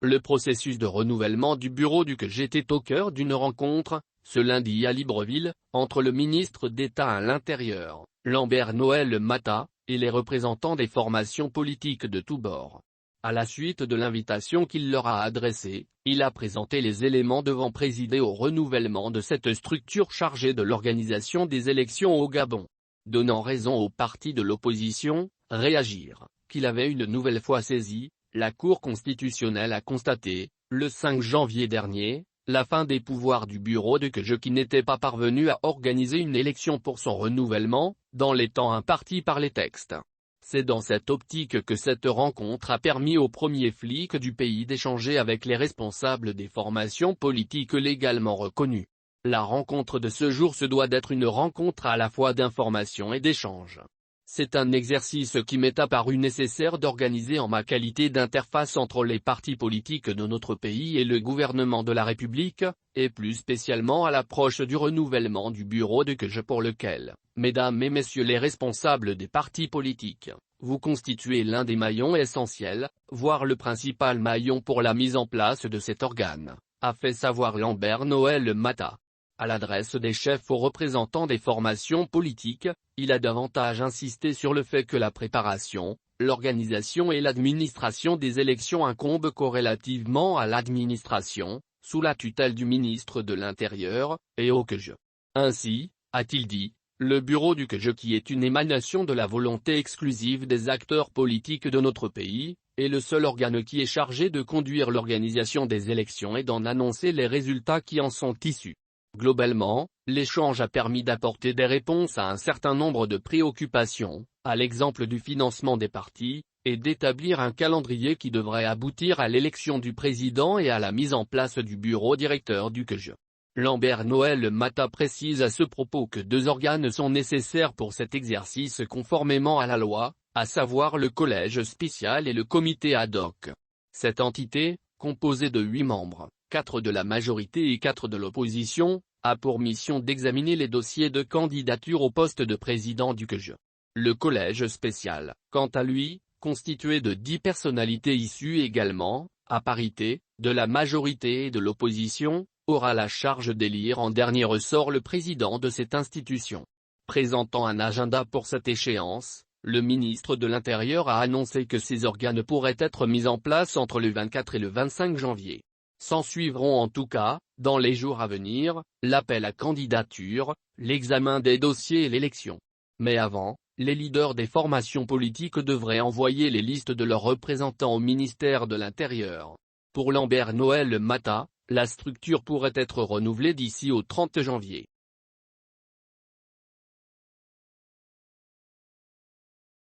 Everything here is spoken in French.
Le processus de renouvellement du bureau du CEJ était au cœur d'une rencontre, ce lundi à Libreville, entre le ministre d'État à l'Intérieur, Lambert Noël Matta, et les représentants des formations politiques de tous bords. À la suite de l'invitation qu'il leur a adressée, il a présenté les éléments devant présider au renouvellement de cette structure chargée de l'organisation des élections au Gabon. Donnant raison aux partis de l'opposition, Réagir, qu'il avait une nouvelle fois saisi, la Cour constitutionnelle a constaté, le 5 janvier dernier, la fin des pouvoirs du bureau du CEJ qui n'était pas parvenu à organiser une élection pour son renouvellement, dans les temps impartis par les textes. C'est dans cette optique que cette rencontre a permis aux premiers flics du pays d'échanger avec les responsables des formations politiques légalement reconnues. La rencontre de ce jour se doit d'être une rencontre à la fois d'information et d'échange. C'est un exercice qui m'est apparu nécessaire d'organiser en ma qualité d'interface entre les partis politiques de notre pays et le gouvernement de la République, et plus spécialement à l'approche du renouvellement du bureau du CEJ pour lequel, mesdames et messieurs les responsables des partis politiques, vous constituez l'un des maillons essentiels, voire le principal maillon pour la mise en place de cet organe, a fait savoir Lambert Noël Matta. À l'adresse des chefs aux représentants des formations politiques, il a davantage insisté sur le fait que la préparation, l'organisation et l'administration des élections incombent corrélativement à l'administration, sous la tutelle du ministre de l'Intérieur, et au CEJ. Ainsi, a-t-il dit, le bureau du CEJ qui est une émanation de la volonté exclusive des acteurs politiques de notre pays, est le seul organe qui est chargé de conduire l'organisation des élections et d'en annoncer les résultats qui en sont issus. Globalement, l'échange a permis d'apporter des réponses à un certain nombre de préoccupations, à l'exemple du financement des partis, et d'établir un calendrier qui devrait aboutir à l'élection du président et à la mise en place du bureau directeur du CEJ. Lambert Noël Matta précise à ce propos que deux organes sont nécessaires pour cet exercice conformément à la loi, à savoir le collège spécial et le comité ad hoc. Cette entité, composée de 8 membres, 4 de la majorité et 4 de l'opposition, a pour mission d'examiner les dossiers de candidature au poste de président du CEJ. Le collège spécial, quant à lui, constitué de 10 personnalités issues également, à parité, de la majorité et de l'opposition, aura la charge d'élire en dernier ressort le président de cette institution. Présentant un agenda pour cette échéance, le ministre de l'Intérieur a annoncé que ces organes pourraient être mis en place entre le 24 et le 25 janvier. S'en suivront en tout cas, dans les jours à venir, l'appel à candidature, l'examen des dossiers et l'élection. Mais avant, les leaders des formations politiques devraient envoyer les listes de leurs représentants au ministère de l'Intérieur. Pour Lambert Noël Matta, la structure pourrait être renouvelée d'ici au 30 janvier.